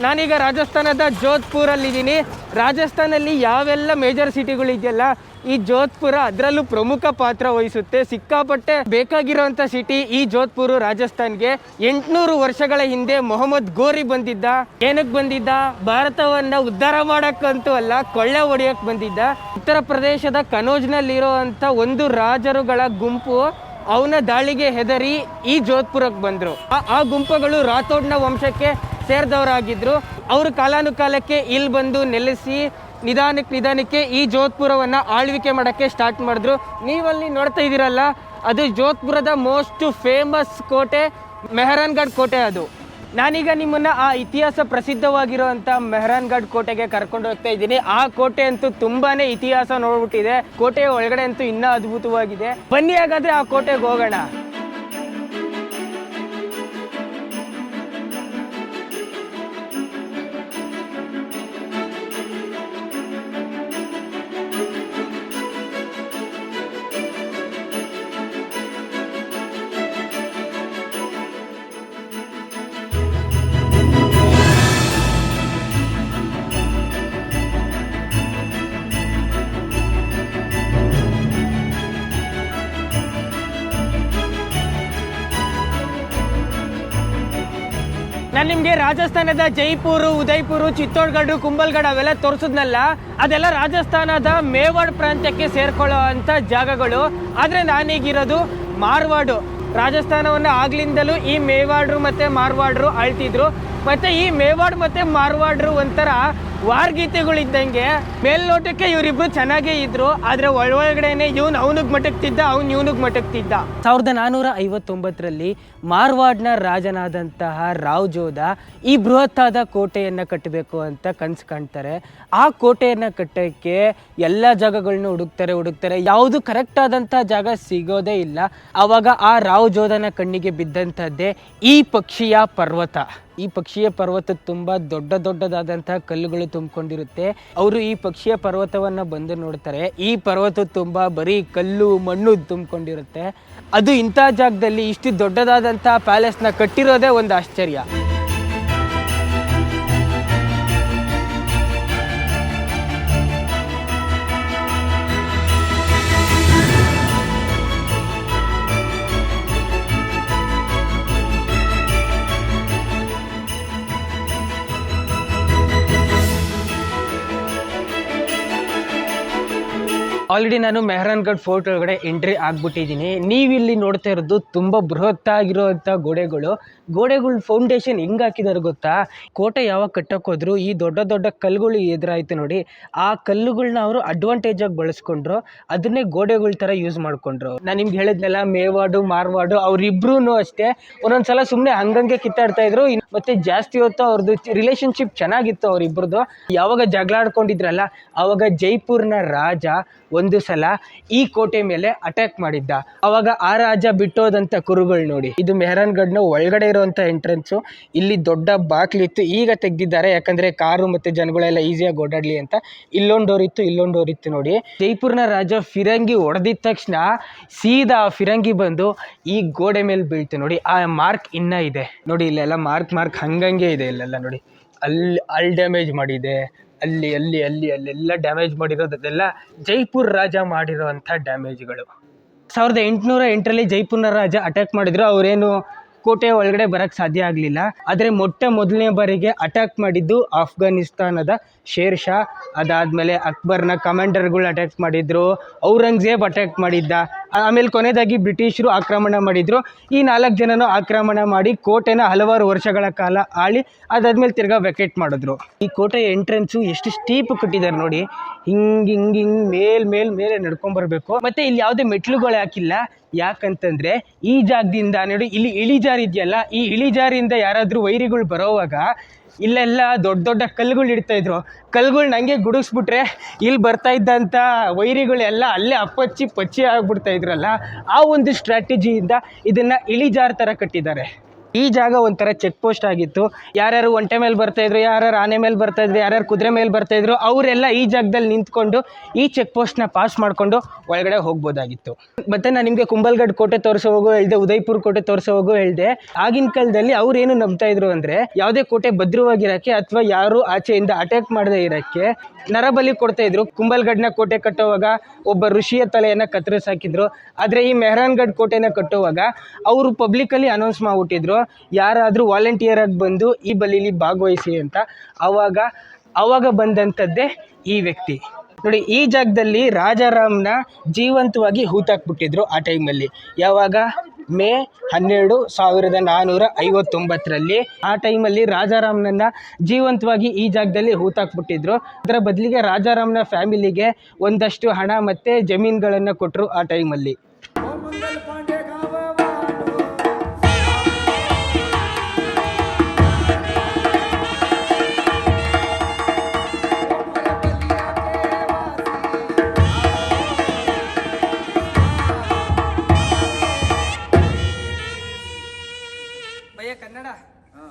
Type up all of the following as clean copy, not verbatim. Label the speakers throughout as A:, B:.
A: ನಾನೀಗ ರಾಜಸ್ಥಾನದ ಜೋಧ್ಪುರಲ್ಲಿದ್ದೀನಿ. ರಾಜಸ್ಥಾನಲ್ಲಿ ಯಾವೆಲ್ಲ ಮೇಜರ್ ಸಿಟಿಗಳು ಇದೆಯಲ್ಲ, ಈ ಜೋಧ್ಪುರ ಅದರಲ್ಲೂ ಪ್ರಮುಖ ಪಾತ್ರ ವಹಿಸುತ್ತೆ. ಸಿಕ್ಕಾಪಟ್ಟೆ ಬೇಕಾಗಿರೋಂಥ ಸಿಟಿ ಈ ಜೋಧ್ಪುರ ರಾಜಸ್ಥಾನ್ಗೆ. 800 ವರ್ಷಗಳ ಹಿಂದೆ ಮೊಹಮ್ಮದ್ ಗೋರಿ ಬಂದಿದ್ದ. ಏನಕ್ಕೆ ಬಂದಿದ್ದ? ಭಾರತವನ್ನ ಉದ್ಧಾರ ಮಾಡಕ್ಕಂತೂ ಅಲ್ಲ, ಕೊಳ್ಳೆ ಹೊಡೆಯಕ್ಕೆ ಬಂದಿದ್ದ. ಉತ್ತರ ಪ್ರದೇಶದ ಕನೌಜ್ನಲ್ಲಿರೋ ಅಂಥ ಒಂದು ರಾಜರುಗಳ ಗುಂಪು ಅವನ ದಾಳಿಗೆ ಹೆದರಿ ಈ ಜೋಧ್ಪುರಕ್ಕೆ ಬಂದರು. ಆ ಗುಂಪುಗಳು ರಾಥೋಡ್ನ ವಂಶಕ್ಕೆ ಸೇರಿದವರಾಗಿದ್ದರು. ಅವರು ಕಾಲಾನುಕಾಲಕ್ಕೆ ಇಲ್ಲಿ ಬಂದು ನೆಲೆಸಿ ನಿಧಾನಕ್ಕೆ ಈ ಜೋಧ್ಪುರವನ್ನು ಆಳ್ವಿಕೆ ಮಾಡೋಕ್ಕೆ ಸ್ಟಾರ್ಟ್ ಮಾಡಿದ್ರು. ನೀವಲ್ಲಿ ನೋಡ್ತಾ ಇದ್ದೀರಲ್ಲ, ಅದು ಜೋಧ್ಪುರದ ಮೋಸ್ಟ್ ಫೇಮಸ್ ಕೋಟೆ ಮೆಹರಾನ್ಗಢ್ ಕೋಟೆ. ಅದು ನಾನೀಗ ನಿಮ್ಮನ್ನು ಆ ಇತಿಹಾಸ ಪ್ರಸಿದ್ಧವಾಗಿರುವಂಥ ಮೆಹರಾನ್ಗಢ್ ಕೋಟೆಗೆ ಕರ್ಕೊಂಡು ಹೋಗ್ತಾ ಇದ್ದೀನಿ. ಆ ಕೋಟೆ ಅಂತೂ ತುಂಬಾ ಇತಿಹಾಸ ನೋಡ್ಬಿಟ್ಟಿದೆ. ಕೋಟೆಯ ಒಳಗಡೆ ಅಂತೂ ಇನ್ನೂ ಅದ್ಭುತವಾಗಿದೆ. ಬನ್ನಿ ಹಾಗಾದರೆ ಆ ಕೋಟೆಗೆ ಹೋಗೋಣ. ನಾನು ನಿಮಗೆ ರಾಜಸ್ಥಾನದ ಜೈಪುರ್, ಉದಯ್ಪುರ್, ಚಿತ್ತೋಡ್ಗಢ, ಕುಂಭಲ್ಗಢ ಅವೆಲ್ಲ ತೋರಿಸಿದ್ನಲ್ಲ, ಅದೆಲ್ಲ ರಾಜಸ್ಥಾನದ ಮೇವಾಡ್ ಪ್ರಾಂತ್ಯಕ್ಕೆ ಸೇರ್ಕೊಳ್ಳೋ ಅಂಥ ಜಾಗಗಳು. ಆದರೆ ನಾನೀಗಿರೋದು ಮಾರ್ವಾಡು. ರಾಜಸ್ಥಾನವನ್ನು ಆಗ್ಲಿಂದಲೂ ಈ ಮೇವಾಡ್ರು ಮತ್ತು ಮಾರ್ವಾಡ್ರು ಆಳ್ತಿದ್ರು. ಮತ್ತು ಈ ಮೇವಾಡ್ ಮತ್ತು ಮಾರ್ವಾಡ್ರು ಒಂಥರ ವಾರ್ಗೀತೆಗಳಿದ್ದಂಗೆ. ಮೇಲ್ನೋಟಕ್ಕೆ ಇವರಿಬ್ರು ಚೆನ್ನಾಗೇ ಇದ್ರು, ಆದರೆ ಒಳಗಡೆನೆ ಇವನು ಅವನಿಗೆ ಮಟಕ್ತಿದ್ದ, ಅವ್ನು ಇವನಿಗೆ ಮಟಕ್ತಿದ್ದ. 1459ರಲ್ಲಿ ಮಾರ್ವಾಡ್ನ ರಾಜನಾದಂತಹ ರಾವ್ ಜೋಧ ಈ ಬೃಹತ್ತಾದ ಕೋಟೆಯನ್ನು ಕಟ್ಟಬೇಕು ಅಂತ ಕನಸು ಕಾಣ್ತಾರೆ. ಆ ಕೋಟೆಯನ್ನು ಕಟ್ಟೋಕ್ಕೆ ಎಲ್ಲ ಜಾಗಗಳನ್ನ ಹುಡುಕ್ತಾರೆ. ಯಾವುದು ಕರೆಕ್ಟ್ ಆದಂಥ ಜಾಗ ಸಿಗೋದೇ ಇಲ್ಲ. ಆವಾಗ ಆ ರಾವ್ ಜೋಧನ ಕಣ್ಣಿಗೆ ಬಿದ್ದಂಥದ್ದೇ ಈ ಪಕ್ಷಿಯ ಪರ್ವತ. ಈ ಪಕ್ಷಿಯ ಪರ್ವತ ತುಂಬ ದೊಡ್ಡದಾದಂತಹ ಕಲ್ಲುಗಳು ತುಂಬಿಕೊಂಡಿರುತ್ತೆ. ಅವರು ಈ ಪಕ್ಷಿಯ ಪರ್ವತವನ್ನು ಬಂದು ನೋಡ್ತಾರೆ. ಈ ಪರ್ವತ ತುಂಬ ಬರೀ ಕಲ್ಲು ಮಣ್ಣು ತುಂಬಿಕೊಂಡಿರುತ್ತೆ. ಅದು ಇಂಥ ಜಾಗದಲ್ಲಿ ಇಷ್ಟು ದೊಡ್ಡದಾದಂತಹ ಪ್ಯಾಲೇಸ್ನ ಕಟ್ಟಿರೋದೇ ಒಂದು ಆಶ್ಚರ್ಯ. ಆಲ್ರೆಡಿ ನಾನು ಮೆಹರಾನ್ಗಢ್ ಫೋರ್ಟ್ ಒಳಗಡೆ ಎಂಟ್ರಿ ಆಗ್ಬಿಟ್ಟಿದ್ದೀನಿ. ನೀವಿಲ್ಲಿ ನೋಡ್ತಾ ಇರೋದು ತುಂಬ ಬೃಹತ್ತಾಗಿರೋಂಥ ಗೋಡೆಗಳು ಫೌಂಡೇಶನ್ ಹೆಂಗೆ ಹಾಕಿದಾರೆ ಗೊತ್ತಾ? ಕೋಟೆ ಯಾವಾಗ ಕಟ್ಟೋಕೋದ್ರು ಈ ದೊಡ್ಡ ಕಲ್ಲುಗಳು ಎದುರಾಯ್ತು ನೋಡಿ, ಆ ಕಲ್ಲುಗಳನ್ನ ಅವರು ಅಡ್ವಾಂಟೇಜ್ ಆಗಿ ಬಳಸ್ಕೊಂಡ್ರು. ಅದನ್ನೇ ಗೋಡೆಗಳ ಥರ ಯೂಸ್ ಮಾಡ್ಕೊಂಡ್ರು. ನಾನು ನಿಮ್ಗೆ ಹೇಳಿದ್ನಲ್ಲ, ಮೇವಾಡು ಮಾರ್ವಾಡು ಅವರಿಬ್ರು ಅಷ್ಟೇ ಒಂದೊಂದ್ಸಲ ಸುಮ್ಮನೆ ಹಂಗಂಗೆ ಕಿತ್ತಾಡ್ತಾ ಇದ್ರು. ಮತ್ತೆ ಜಾಸ್ತಿ ಹೊತ್ತು ಅವ್ರದ್ದು ರಿಲೇಶನ್ಶಿಪ್ ಚೆನ್ನಾಗಿತ್ತು ಅವರಿಬ್ರದ್ದು. ಯಾವಾಗ ಜಗಳಾಡ್ಕೊಂಡಿದ್ರಲ್ಲ, ಆವಾಗ ಜೈಪುರ್ನ ರಾಜ ಒಂದು ಸಲ ಈ ಕೋಟೆ ಮೇಲೆ ಅಟ್ಯಾಕ್ ಮಾಡಿದ್ದ. ಅವಾಗ ಆ ರಾಜ ಬಿಟ್ಟೋದಂತ ಕುರುಗಳು ನೋಡಿ. ಇದು ಮೆಹರಾನ್ಗಢ್ನ ಒಳಗಡೆ ಇರುವಂತ ಎಂಟ್ರೆನ್ಸು. ಇಲ್ಲಿ ದೊಡ್ಡ ಬಾಕ್ಲಿತ್ತು, ಈಗ ತೆಗ್ದಿದ್ದಾರೆ, ಯಾಕಂದ್ರೆ ಕಾರು ಮತ್ತೆ ಜನಗಳೆಲ್ಲ ಈಸಿಯಾಗಿ ಓಡಾಡ್ಲಿ ಅಂತ. ಇಲ್ಲೊಂದು ಡೋರ್ ಇತ್ತು ನೋಡಿ. ಜೈಪುರ್ನ ರಾಜ ಫಿರಂಗಿ ಹೊಡೆದಿದ ತಕ್ಷಣ ಸೀದಾ ಫಿರಂಗಿ ಬಂದು ಈ ಗೋಡೆ ಮೇಲೆ ಬೀಳ್ತು ನೋಡಿ. ಆ ಮಾರ್ಕ್ ಇನ್ನ ಇದೆ ನೋಡಿ, ಇಲ್ಲೆಲ್ಲ ಮಾರ್ಕ್ ಹಂಗಂಗೆ ಇದೆ. ಇಲ್ಲೆಲ್ಲ ನೋಡಿ, ಅಲ್ಲಿ ಡ್ಯಾಮೇಜ್ ಮಾಡಿದೆ, ಅಲ್ಲೆಲ್ಲ ಡ್ಯಾಮೇಜ್ ಮಾಡಿರೋದೆಲ್ಲ ಜೈಪುರ್ ರಾಜ ಮಾಡಿರೋಂಥ ಡ್ಯಾಮೇಜ್ಗಳು. 1808ರಲ್ಲಿ ಜೈಪುರ್ನ ರಾಜ ಅಟ್ಯಾಕ್ ಮಾಡಿದ್ರು. ಅವರೇನು ಕೋಟೆ ಒಳಗಡೆ ಬರಕ್ಕೆ ಸಾಧ್ಯ ಆಗಲಿಲ್ಲ. ಆದರೆ ಮೊದಲನೇ ಬಾರಿಗೆ ಅಟ್ಯಾಕ್ ಮಾಡಿದ್ದು ಆಫ್ಘಾನಿಸ್ತಾನದ ಶೇರ್ ಶಾ. ಅದಾದಮೇಲೆ ಅಕ್ಬರ್ನ ಕಮಾಂಡರ್ಗಳು ಅಟ್ಯಾಕ್ ಮಾಡಿದ್ರು, ಔರಂಗಜೇಬ್ ಅಟ್ಯಾಕ್ ಮಾಡಿದ್ದ. ಆಮೇಲೆ ಕೊನೆಯದಾಗಿ ಬ್ರಿಟಿಷರು ಆಕ್ರಮಣ ಮಾಡಿದ್ರು. ಈ 4 ಜನನೂ ಆಕ್ರಮಣ ಮಾಡಿ ಕೋಟೆನ ಹಲವಾರು ವರ್ಷಗಳ ಕಾಲ ಆಳಿ ಅದಾದ್ಮೇಲೆ ತಿರ್ಗಾ ವೆಕೇಟ್ ಮಾಡಿದ್ರು. ಈ ಕೋಟೆಯ ಎಂಟ್ರೆನ್ಸು ಎಷ್ಟು ಸ್ಟೀಪ್ ಕಟ್ಟಿದ್ದಾರೆ ನೋಡಿ. ಹಿಂಗೆ ಮೇಲೆ ನಡ್ಕೊಂಡ್ಬರ್ಬೇಕು. ಮತ್ತೆ ಇಲ್ಲಿ ಯಾವುದೇ ಮೆಟ್ಲುಗಳು ಹಾಕಿಲ್ಲ. ಯಾಕಂತಂದ್ರೆ ಈ ಜಾಗದಿಂದ ನೋಡಿ, ಇಲ್ಲಿ ಇಳಿಜಾರು ಇದೆಯಲ್ಲ, ಈ ಇಳಿಜಾರಿಂದ ಯಾರಾದರೂ ವೈರಿಗಳು ಬರೋವಾಗ ಇಲ್ಲೆಲ್ಲ ದೊಡ್ಡ ಕಲ್ಲುಗಳು ಇಡ್ತಾ ಇದ್ರು. ಕಲ್ಲುಗಳು ನಂಗೆ ಗುಡಿಸ್ಬಿಟ್ರೆ ಇಲ್ಲಿ ಬರ್ತಾ ಇದ್ದಂಥ ವೈರಿಗಳೆಲ್ಲ ಅಲ್ಲೇ ಪಚ್ಚಿ ಆಗ್ಬಿಡ್ತಾ ಇದ್ರಲ್ಲ. ಆ ಒಂದು ಸ್ಟ್ರಾಟಜಿಯಿಂದ ಇದನ್ನ ಇಳಿಜಾರು ಥರ ಕಟ್ಟಿದ್ದಾರೆ. ಈ ಜಾಗ ಒಂಥರ ಚೆಕ್ ಪೋಸ್ಟ್ ಆಗಿತ್ತು. ಯಾರ್ಯಾರು ಒಂಟೆ ಮೇಲೆ ಬರ್ತಾ ಇದ್ರು, ಯಾರ್ಯಾರು ಆನೆ ಮೇಲೆ ಬರ್ತಾ ಇದ್ರು, ಯಾರ್ಯಾರು ಕುದುರೆ ಮೇಲೆ ಬರ್ತಾ ಇದ್ರು, ಅವರೆಲ್ಲ ಈ ಜಾಗದಲ್ಲಿ ನಿಂತ್ಕೊಂಡು ಈ ಚೆಕ್ ಪೋಸ್ಟ್ನ ಪಾಸ್ ಮಾಡಿಕೊಂಡು ಒಳಗಡೆ ಹೋಗ್ಬೋದಾಗಿತ್ತು. ಮತ್ತೆ ನಾನು ನಿಮಗೆ ಕುಂಬಲ್ಗಢ ಕೋಟೆ ತೋರಿಸೋ ಹೋಗೋ ಹೇಳಿದೆ, ಉದಯಪುರ ಕೋಟೆ ತೋರಿಸೋ ಹೋಗೋ ಹೇಳಿದೆ. ಆಗಿನ ಕಾಲದಲ್ಲಿ ಅವ್ರು ಏನು ನಂಬ್ತಾ ಇದ್ರು ಅಂದರೆ, ಯಾವುದೇ ಕೋಟೆ ಭದ್ರವಾಗಿರೋಕ್ಕೆ ಅಥವಾ ಯಾರು ಆಚೆಯಿಂದ ಅಟ್ಯಾಕ್ ಮಾಡದೇ ಇರೋಕ್ಕೆ ನರಬಲಿ ಕೊಡ್ತಾ ಇದ್ರು. ಕುಂಬಲ್ಗಢನ ಕೋಟೆ ಕಟ್ಟುವಾಗ ಒಬ್ಬ ಋಷಿಯ ತಲೆಯನ್ನು ಕತ್ತರಿಸಾಕಿದ್ರು. ಆದರೆ ಈ ಮೆಹರಾನ್ಗಢ ಕೋಟೆನ ಕಟ್ಟುವಾಗ ಅವರು ಪಬ್ಲಿಕಲ್ಲಿ ಅನೌನ್ಸ್ ಮಾಡಿಬಿಟ್ಟಿದ್ರು, ಯಾರಾದರೂ ವಾಲಂಟಿಯರ್ ಆಗಿ ಬಂದು ಈ ಬಲಿಲಿ ಭಾಗವಹಿಸಿ ಅಂತ. ಆವಾಗ ಬಂದಂಥದ್ದೇ ಈ ವ್ಯಕ್ತಿ ನೋಡಿ. ಈ ಜಾಗದಲ್ಲಿ ರಾಜಾರಾಮ್ನ ಜೀವಂತವಾಗಿ ಹೂತಾಕ್ಬಿಟ್ಟಿದ್ರು ಆ ಟೈಮಲ್ಲಿ. ಯಾವಾಗ? ಮೇ 12, 1459. ಆ ಟೈಮಲ್ಲಿ ರಾಜಾರಾಮ್ನನ್ನ ಜೀವಂತವಾಗಿ ಈ ಜಾಗದಲ್ಲಿ ಹೂತಾಕ್ಬಿಟ್ಟಿದ್ರು. ಅದರ ಬದಲಿಗೆ ರಾಜಾರಾಮ್ನ ಫ್ಯಾಮಿಲಿಗೆ ಒಂದಷ್ಟು ಹಣ ಮತ್ತು ಜಮೀನುಗಳನ್ನು ಕೊಟ್ಟರು ಆ ಟೈಮಲ್ಲಿ.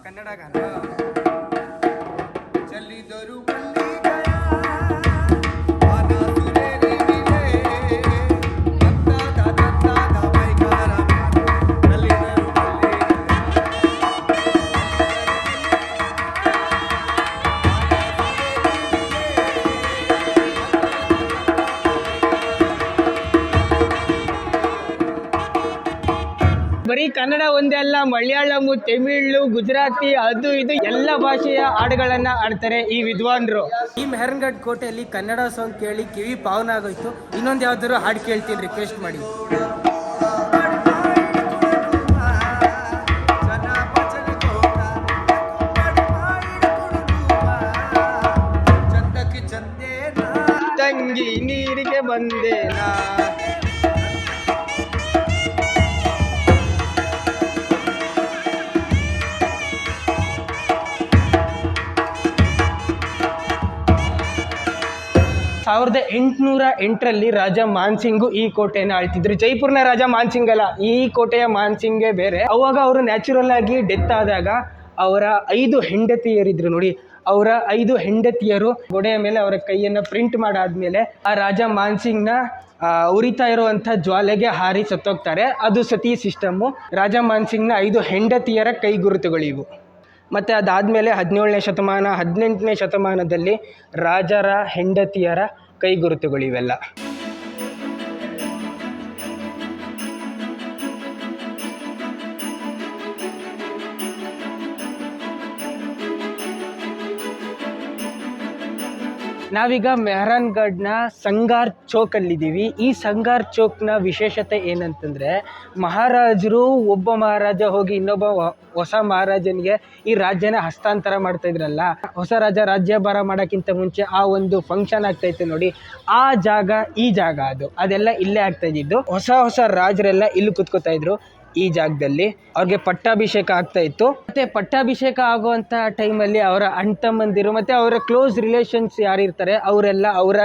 A: ಕನ್ನಡ ಗಾನ ಚಲಿದರು ಬರೀ ಕನ್ನಡ ಒಂದೇ ಅಲ್ಲ, ಮಲಯಾಳಂ, ತಮಿಳು, ಗುಜರಾತಿ, ಅದು ಇದು ಎಲ್ಲ ಭಾಷೆಯ ಹಾಡುಗಳನ್ನು ಆಡ್ತಾರೆ ಈ ವಿದ್ವಾನ್ರು. ಈ ಮೆಹರಾನ್ಗಢ ಕೋಟೆಯಲ್ಲಿ ಕನ್ನಡ ಸಾಂಗ್ ಕೇಳಿ ಕಿವಿ ಪಾವನ ಆಗೋಯ್ತು. ಇನ್ನೊಂದು ಯಾವ್ದಾದ್ರು ಹಾಡು ಕೇಳ್ತೀನಿ, ರಿಕ್ವೆಸ್ಟ್ ಮಾಡಿ. ತಂಗಿ ನೀರಿಗೆ ಬಂದೇನಾ. ಸಾವಿರದ 808 ರಾಜ ಮಾನ್ಸಿಂಗು ಈ ಕೋಟೆಯನ್ನು ಆಳ್ತಿದ್ರು. ಜೈಪುರ್ನ ರಾಜ ಮಾನ್ಸಿಂಗ್ ಅಲ್ಲ, ಈ ಕೋಟೆಯ ಮಾನ್ಸಿಂಗೇ ಬೇರೆ. ಅವಾಗ ಅವರು ನ್ಯಾಚುರಲ್ ಆಗಿ ಡೆತ್ ಆದಾಗ ಅವರ 5 ಹೆಂಡತಿಯರಿದ್ರು ನೋಡಿ. ಅವರ 5 ಹೆಂಡತಿಯರು ಗೋಡೆಯ ಮೇಲೆ ಅವರ ಕೈಯನ್ನು ಪ್ರಿಂಟ್ ಮಾಡಾದ್ಮೇಲೆ ಆ ರಾಜ ಮಾನ್ಸಿಂಗ್ನ ಉರಿತಾ ಇರುವಂಥ ಜ್ವಾಲೆಗೆ ಹಾರಿ ಸತ್ತೋಗ್ತಾರೆ. ಅದು ಸತಿ ಸಿಸ್ಟಮ್ಮು. ರಾಜ ಮಾನ್ಸಿಂಗ್ನ 5 ಹೆಂಡತಿಯರ ಕೈಗುರುತುಗಳಿವು. ಮತ್ತು ಅದಾದಮೇಲೆ 17ನೇ ಶತಮಾನ 18ನೇ ಶತಮಾನದಲ್ಲಿ ರಾಜರ ಹೆಂಡತಿಯರ ಕೈಗುರುತುಗಳಿವೆಲ್ಲ. ನಾವೀಗ ಮೆಹರಾನ್ಗಢನ ಸಂಗಾರ್ ಚೌಕಲ್ಲಿದ್ದೀವಿ. ಈ ಸಂಗಾರ್ ಚೌಕ್ನ ವಿಶೇಷತೆ ಏನಂತಂದರೆ, ಮಹಾರಾಜರು ಒಬ್ಬ ಮಹಾರಾಜ ಹೋಗಿ ಇನ್ನೊಬ್ಬ ಹೊಸ ಮಹಾರಾಜನಿಗೆ ಈ ರಾಜ್ಯನ ಹಸ್ತಾಂತರ ಮಾಡ್ತಾಯಿದ್ರಲ್ಲ, ಹೊಸ ರಾಜ ರಾಜ್ಯಭಾರ ಮಾಡೋಕ್ಕಿಂತ ಮುಂಚೆ ಆ ಒಂದು ಫಂಕ್ಷನ್ ಆಗ್ತಾಯಿತ್ತು ನೋಡಿ, ಆ ಜಾಗ ಈ ಜಾಗ ಅದೆಲ್ಲ ಇಲ್ಲೇ ಆಗ್ತಾಯಿದ್ದು. ಹೊಸ ರಾಜರೆಲ್ಲ ಇಲ್ಲಿ ಕುತ್ಕೋತಾ ಇದ್ರು ಈ ಜಾಗದಲ್ಲಿ. ಅವ್ರಿಗೆ ಪಟ್ಟಾಭಿಷೇಕ ಆಗ್ತಾ ಇತ್ತು. ಮತ್ತು ಪಟ್ಟಾಭಿಷೇಕ ಆಗುವಂಥ ಟೈಮಲ್ಲಿ ಅವರ ಅಣ್ತಮ್ಮಂದಿರು ಮತ್ತು ಅವರ ಕ್ಲೋಸ್ ರಿಲೇಷನ್ಸ್ ಯಾರಿರ್ತಾರೆ ಅವರೆಲ್ಲ ಅವರ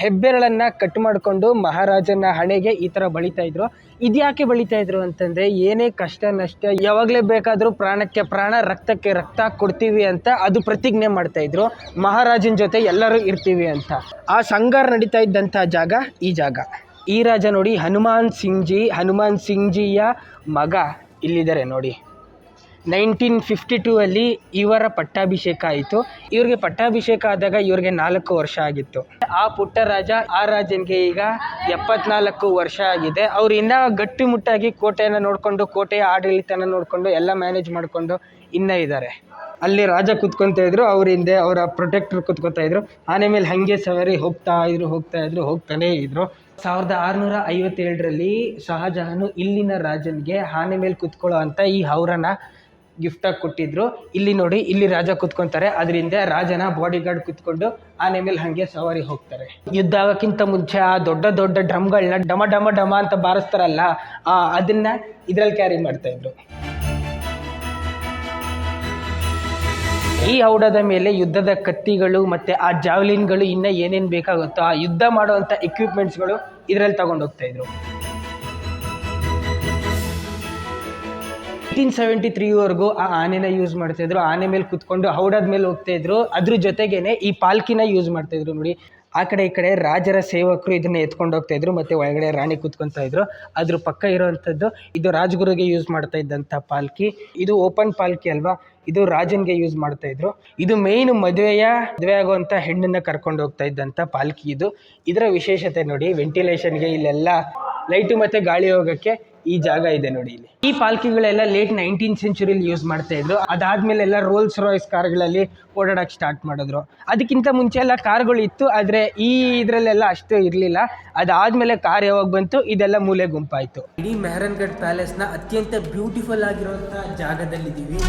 A: ಹೆಬ್ಬೆರಳನ್ನು ಕಟ್ ಮಾಡಿಕೊಂಡು ಮಹಾರಾಜನ ಹಣೆಗೆ ಈ ಥರ ಬಳಿತಾ ಇದ್ರು. ಇದ್ಯಾಕೆ ಬಳಿತಾ ಇದ್ರು ಅಂತಂದರೆ, ಏನೇ ಕಷ್ಟ ನಷ್ಟ ಯಾವಾಗಲೇ ಬೇಕಾದರೂ ಪ್ರಾಣಕ್ಕೆ ಪ್ರಾಣ, ರಕ್ತಕ್ಕೆ ರಕ್ತ ಕೊಡ್ತೀವಿ ಅಂತ ಅದು ಪ್ರತಿಜ್ಞೆ ಮಾಡ್ತಾಯಿದ್ರು. ಮಹಾರಾಜನ ಜೊತೆ ಎಲ್ಲರೂ ಇರ್ತೀವಿ ಅಂತ. ಆ ಸಂಗಾರ್ ನಡೀತಾ ಇದ್ದಂಥ ಜಾಗ ಈ ಜಾಗ. ಈ ರಾಜ ನೋಡಿ ಹನುಮಾನ್ ಸಿಂಗ್ಜಿಯ ಮಗ ಇಲ್ಲಿದ್ದಾರೆ ನೋಡಿ. 1952 ಇವರ ಪಟ್ಟಾಭಿಷೇಕ ಆಯಿತು. ಇವ್ರಿಗೆ ಪಟ್ಟಾಭಿಷೇಕ ಆದಾಗ ಇವ್ರಿಗೆ 4 ವರ್ಷ ಆಗಿತ್ತು. ಆ ಪುಟ್ಟ ರಾಜ, ಆ ರಾಜನಿಗೆ ಈಗ 74 ವರ್ಷ ಆಗಿದೆ. ಅವ್ರು ಇನ್ನೂ ಗಟ್ಟಿಮುಟ್ಟಾಗಿ ಕೋಟೆಯನ್ನು ನೋಡಿಕೊಂಡು, ಕೋಟೆಯ ಆಡಳಿತನ ನೋಡಿಕೊಂಡು, ಎಲ್ಲ ಮ್ಯಾನೇಜ್ ಮಾಡಿಕೊಂಡು ಇನ್ನೂ ಇದ್ದಾರೆ. ಅಲ್ಲಿ ರಾಜ ಕುತ್ಕೊತಾ ಇದ್ರು, ಅವ್ರ ಹಿಂದೆ ಅವರ ಪ್ರೊಟೆಕ್ಟರ್ ಕುತ್ಕೊತಾ ಇದ್ರು. ಆನೆ ಮೇಲೆ ಹಾಗೆ ಸವಾರಿ ಹೋಗ್ತಾನೇ ಇದ್ರು. 1657 ಶಹಜಹಾನು ಇಲ್ಲಿನ ರಾಜನಿಗೆ ಆನೆ ಮೇಲೆ ಕುತ್ಕೊಳ್ಳೋ ಅಂತ ಈ ಹೌರನ ಗಿಫ್ಟಾಗಿ ಕೊಟ್ಟಿದ್ರು. ಇಲ್ಲಿ ನೋಡಿ, ಇಲ್ಲಿ ರಾಜ ಕುತ್ಕೊತಾರೆ, ಅದರಿಂದ ರಾಜನ ಬಾಡಿಗಾರ್ಡ್ ಕುತ್ಕೊಂಡು ಆನೆ ಮೇಲೆ ಹಾಗೆ ಸವಾರಿ ಹೋಗ್ತಾರೆ. ಯುದ್ಧ ಆಗೋಕ್ಕಿಂತ ಮುಂಚೆ ಆ ದೊಡ್ಡ ಡ್ರಮ್ಗಳನ್ನ ಡಮ ಡಮ ಡಮ ಅಂತ ಬಾರಿಸ್ತಾರಲ್ಲ, ಅದನ್ನ ಇದ್ರಲ್ಲಿ ಕ್ಯಾರಿ ಮಾಡ್ತಾಯಿದ್ರು. ಈ ಹೌಡದ ಮೇಲೆ ಯುದ್ಧದ ಕತ್ತಿಗಳು ಮತ್ತು ಆ ಜಾವ್ಲಿನ್ಗಳು ಇನ್ನೂ ಏನೇನು ಬೇಕಾಗುತ್ತೋ ಆ ಯುದ್ಧ ಮಾಡುವಂಥ ಎಕ್ವಿಪ್ಮೆಂಟ್ಸ್ಗಳು ಇದರಲ್ಲಿ ತಗೊಂಡು ಹೋಗ್ತಾಯಿದ್ರು. 1873ವರೆಗೂ ಆ ಆನೆನ ಯೂಸ್ ಮಾಡ್ತಾ ಇದ್ರು. ಆನೆ ಮೇಲೆ ಕುತ್ಕೊಂಡು ಹೌಡದ ಮೇಲೆ ಹೋಗ್ತಾ ಇದ್ರು. ಅದ್ರ ಜೊತೆಗೇನೆ ಈ ಪಾಲ್ಕಿನ ಯೂಸ್ ಮಾಡ್ತಾ ಇದ್ರು ನೋಡಿ. ಆ ಕಡೆ ಈ ಕಡೆ ರಾಜರ ಸೇವಕರು ಇದನ್ನ ಎತ್ಕೊಂಡು ಹೋಗ್ತಾ ಇದ್ರು, ಮತ್ತೆ ಒಳಗಡೆ ರಾಣಿ ಕುತ್ಕೊಂತ ಇದ್ರು. ಅದ್ರ ಪಕ್ಕ ಇರುವಂತದ್ದು ಇದು ರಾಜಗುರುಗೆ ಯೂಸ್ ಮಾಡ್ತಾ ಇದ್ದಂಥ ಪಾಲ್ಕಿ. ಇದು ಓಪನ್ ಪಾಲ್ಕಿ ಅಲ್ವಾ, ಇದು ರಾಜನ್ಗೆ ಯೂಸ್ ಮಾಡ್ತಾ ಇದ್ರು. ಇದು ಮೇನ್ ಮದುವೆ ಆಗುವಂತ ಹೆಣ್ಣನ್ನ ಕರ್ಕೊಂಡು ಹೋಗ್ತಾ ಇದ್ದಂಥ ಪಾಲ್ಕಿ ಇದು. ಇದರ ವಿಶೇಷತೆ ನೋಡಿ, ವೆಂಟಿಲೇಷನ್ಗೆ ಇಲ್ಲೆಲ್ಲ ಲೈಟು ಮತ್ತೆ ಗಾಳಿ ಹೋಗಕ್ಕೆ ಈ ಜಾಗ ಇದೆ ನೋಡಿ ಇಲ್ಲಿ. ಈ ಪಾಲ್ಕಿಗಳೆಲ್ಲ ಲೇಟ್ 19th ಸೆಂಚುರಿಲಿ ಯೂಸ್ ಮಾಡ್ತಾ ಇದ್ರು. ಅದಾದ್ಮೇಲೆ ಎಲ್ಲ ರೋಲ್ಸ್ ರಾಯ್ಸ್ ಕಾರ್ಗಳಲ್ಲಿ ಓಡಾಡಕ್ಕೆ ಸ್ಟಾರ್ಟ್ ಮಾಡಿದ್ರು. ಅದಕ್ಕಿಂತ ಮುಂಚೆ ಎಲ್ಲ ಕಾರ್ಗಳು ಇತ್ತು, ಆದರೆ ಈ ಇದರಲ್ಲೆಲ್ಲ ಅಷ್ಟು ಇರಲಿಲ್ಲ. ಅದಾದ್ಮೇಲೆ ಕಾರ್ ಯಾವಾಗ ಬಂತು ಇದೆಲ್ಲ ಮೂಲೆ ಗುಂಪಾಯಿತು. ಇಡೀ ಮೆಹರನ್ಗಢ್ ಪ್ಯಾಲೇಸ್ನ ಅತ್ಯಂತ ಬ್ಯೂಟಿಫುಲ್ ಆಗಿರುವಂಥ ಜಾಗದಲ್ಲಿದ್ದೀವಿ.